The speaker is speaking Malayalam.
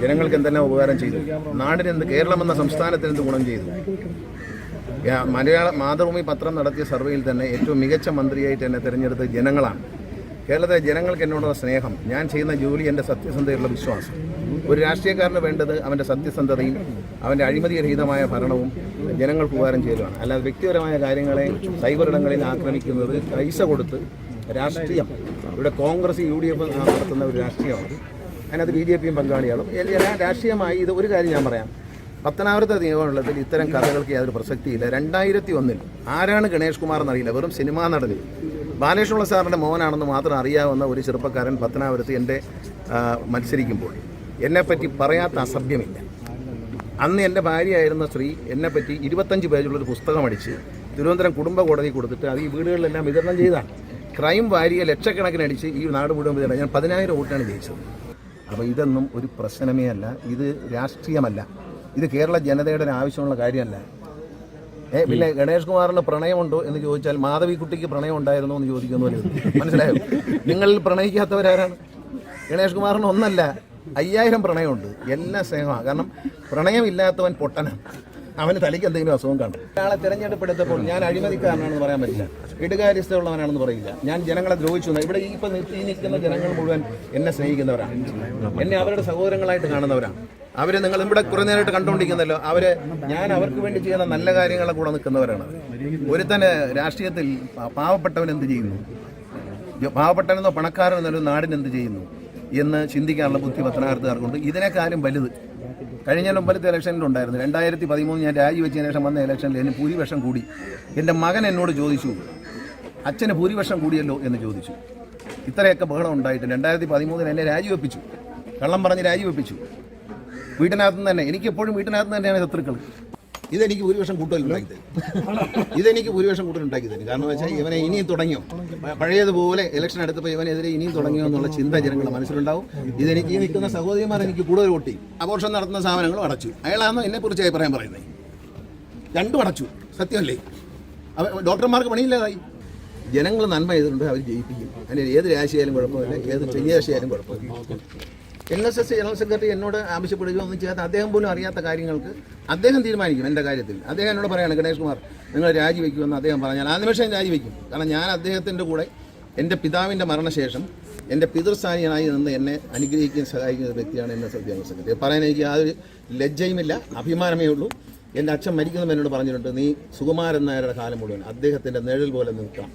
ജനങ്ങൾക്ക് എന്തെല്ലാം ഉപകാരം ചെയ്തു, നാടിന് എന്ത്, കേരളം എന്ന സംസ്ഥാനത്തിന് എന്ത് ഗുണം ചെയ്തു. മാതൃഭൂമി പത്രം നടത്തിയ സർവേയിൽ തന്നെ ഏറ്റവും മികച്ച മന്ത്രിയായിട്ട് എന്നെ തിരഞ്ഞെടുത്തത് ജനങ്ങളാണ്. കേരളത്തിലെ ജനങ്ങൾക്ക് എന്നോടുള്ള സ്നേഹം, ഞാൻ ചെയ്യുന്ന ജോലി, എൻ്റെ സത്യസന്ധതയുള്ള വിശ്വാസം. ഒരു രാഷ്ട്രീയക്കാരന് വേണ്ടത് അവൻ്റെ സത്യസന്ധതയും അവൻ്റെ അഴിമതിരഹിതമായ ഭരണവും ജനങ്ങൾക്ക് ഉപകാരം ചെയ്യലാണ്. അല്ലാതെ വ്യക്തിപരമായ കാര്യങ്ങളെ സൈബർ ഇടങ്ങളിൽ ആക്രമിക്കുന്നത്, പൈസ കൊടുത്ത് രാഷ്ട്രീയം, ഇവിടെ കോൺഗ്രസ് UDF നടത്തുന്ന ഒരു രാഷ്ട്രീയമാണ്. അതിനകത്ത് BJPയും പങ്കാളികളും. രാഷ്ട്രീയമായി ഇത് ഒരു കാര്യം ഞാൻ പറയാം, പത്തനാപുരത്തെ നിയമമണ്ഡലത്തിൽ ഇത്തരം കഥകൾക്ക് യാതൊരു പ്രസക്തിയില്ല. 2001 ആരാണ് ഗണേഷ് കുമാർ എന്നറിയില്ല, വെറും സിനിമാ നടന് ബാലകൃഷ്ണപിള്ള സാറിൻ്റെ മോനാണെന്ന് മാത്രം അറിയാവുന്ന ഒരു ചെറുപ്പക്കാരൻ പത്തനാപുരത്ത് എൻ്റെ മത്സരിക്കുമ്പോൾ എന്നെപ്പറ്റി പറയാത്ത അസഭ്യമില്ല. അന്ന് എൻ്റെ ഭാര്യയായിരുന്ന സ്ത്രീ എന്നെപ്പറ്റി 25 പേജുള്ളൊരു പുസ്തകം അടിച്ച് തിരുവനന്തപുരം കുടുംബ കോടതി കൊടുത്തിട്ട് അത് ഈ വീടുകളിലെല്ലാം വിതരണം ചെയ്താണ്. ക്രൈം വാരിയെ ലക്ഷക്കണക്കിന് അടിച്ച് ഈ നാട് മുഴുവൻ വിതരണം. ഞാൻ 10,000 വോട്ടാണ് ജയിച്ചത്. അപ്പോൾ ഇതൊന്നും ഒരു പ്രശ്നമേ അല്ല, ഇത് രാഷ്ട്രീയമല്ല, ഇത് കേരള ജനതയുടെ ആവശ്യമുള്ള കാര്യമല്ല. പിന്നെ ഗണേഷ് കുമാറിന് പ്രണയമുണ്ടോ എന്ന് ചോദിച്ചാൽ മാധവിക്കുട്ടിക്ക് പ്രണയം ഉണ്ടായിരുന്നോ എന്ന് ചോദിക്കുന്ന പോലെ. മനസ്സിലായോ? നിങ്ങളിൽ പ്രണയിക്കാത്തവരാരാണ്? ഗണേഷ് കുമാറിന് ഒന്നല്ല, 5000 പ്രണയമുണ്ട്. എല്ലാം സ്നേഹമാണ്. കാരണം പ്രണയമില്ലാത്തവൻ പൊട്ടനാണ്, അവന് തലയ്ക്ക് എന്തെങ്കിലും അസുഖം കാണും. ഒരാളെ തിരഞ്ഞെടുപ്പെടുത്തപ്പോൾ ഞാൻ അഴിമതിക്കാരനാണെന്ന് പറയാൻ പറ്റില്ല, ഇടുകാര്യസ്ഥയുള്ളവനാണെന്ന് പറയില്ല. ഞാൻ ജനങ്ങളെ ദ്രോഹിച്ചു. ഇവിടെ ഇപ്പോൾ ഈ നിൽക്കുന്ന ജനങ്ങൾ മുഴുവൻ എന്നെ സ്നേഹിക്കുന്നവരാണ്, എന്നെ അവരുടെ സഹോദരങ്ങളായിട്ട് കാണുന്നവരാണ്. അവരെ നിങ്ങൾ ഇവിടെ കുറേ നേരമായിട്ട് കണ്ടുകൊണ്ടിരിക്കുന്നല്ലോ, ഞാൻ അവർക്ക് വേണ്ടി ചെയ്യുന്ന നല്ല കാര്യങ്ങളെ കൂടെ നിൽക്കുന്നവരാണ്. ഒരുത്തന് രാഷ്ട്രീയത്തിൽ പാവപ്പെട്ടവൻ എന്ത് ചെയ്യുന്നു, പാവപ്പെട്ടവനെന്നോ പണക്കാരനെന്നോ നാടിന് എന്ത് ചെയ്യുന്നു എന്ന് ചിന്തിക്കാനുള്ള ബുദ്ധി പത്തനാപുരത്തുകാർക്കുണ്ട്. ഇതിനേക്കാളും വലുത് കഴിഞ്ഞ മുമ്പത്തെ ഇലക്ഷനിലുണ്ടായിരുന്നു. 2013 ഞാൻ രാജിവെച്ചതിന് ശേഷം വന്ന ഇലക്ഷനിൽ എനിക്ക് ഭൂരിപക്ഷം കൂടി. എൻ്റെ മകൻ എന്നോട് ചോദിച്ചു, അച്ഛന് ഭൂരിപക്ഷം കൂടിയല്ലോ എന്ന് ചോദിച്ചു. ഇത്രയൊക്കെ ബഹളം ഉണ്ടായിട്ട് 2013 എന്നെ രാജിവെപ്പിച്ചു, കള്ളം പറഞ്ഞ് രാജിവെപ്പിച്ചു. വീട്ടിനകത്തുനിന്ന് തന്നെ, എനിക്കെപ്പോഴും വീട്ടിനകത്ത് തന്നെയാണ് ശത്രുക്കൾ. ഇതെനിക്ക് ഭൂരിപക്ഷം കൂട്ടലുണ്ടാക്കി തരും. കാരണം വെച്ചാൽ ഇവനെ ഇനിയും തുടങ്ങിയോ, പഴയതുപോലെ ഇലക്ഷൻ എടുത്തപ്പോൾ ഇവനെതിരെ ഇനിയും തുടങ്ങിയോ എന്നുള്ള ചിന്ത ജനങ്ങളുടെ മനസ്സിലുണ്ടാവും. ഇതെനിക്ക് ഈ നിൽക്കുന്ന സഹോദരിമാർ എനിക്ക് കൂടുതൽ വോട്ട് ചെയ്യും. അബോർഷൻ നടത്തുന്ന സ്ഥാപനങ്ങളും അടച്ചു. അയാളാണോ എന്നെക്കുറിച്ച് അഭിപ്രായം പറയുന്നത്? രണ്ടും അടച്ചു, സത്യമല്ലേ? ഡോക്ടർമാർക്ക് പണിയില്ലാതായി. ജനങ്ങൾ നന്മ ചെയ്തിട്ടുണ്ട്, അവർ ജയിപ്പിക്കും. അതിന് ഏത് രാശിയായാലും കുഴപ്പമില്ല, ഏത് ചെറിയാശിയായാലും കുഴപ്പമില്ല. NSS ജനറൽ സെക്രട്ടറി എന്നോട് ആവശ്യപ്പെടുകയോ ഒന്നും ചെയ്യാത്ത, അദ്ദേഹം പോലും അറിയാത്ത കാര്യങ്ങൾക്ക് അദ്ദേഹം തീരുമാനിക്കും. എൻ്റെ കാര്യത്തിൽ അദ്ദേഹം എന്നോട് പറയുകയാണ്, ഗണേഷ് കുമാർ നിങ്ങൾ രാജിവെക്കുമെന്ന് അദ്ദേഹം പറഞ്ഞാൽ ആ നിമിഷം രാജിവെക്കും. കാരണം ഞാൻ അദ്ദേഹത്തിൻ്റെ കൂടെ എൻ്റെ പിതാവിൻ്റെ മരണശേഷം എൻ്റെ പിതൃസ്ഥാനീയനായി നിന്ന് എന്നെ അനുഗ്രഹിക്കുകയും സഹായിക്കുന്ന വ്യക്തിയാണ് NSS ജനറൽ സെക്രട്ടറി. പറയാൻ എനിക്ക് യാതൊരു ലജ്ജയുമില്ല, അഭിമാനമേ ഉള്ളൂ. എൻ്റെ അച്ഛൻ മരിക്കുന്നവർ എന്നോട് പറഞ്ഞിട്ടുണ്ട്, നീ സുകുമാരൻ നായരുടെ കാലം മുഴുവൻ അദ്ദേഹത്തിൻ്റെ നിഴൽ പോലെ നിൽക്കാം.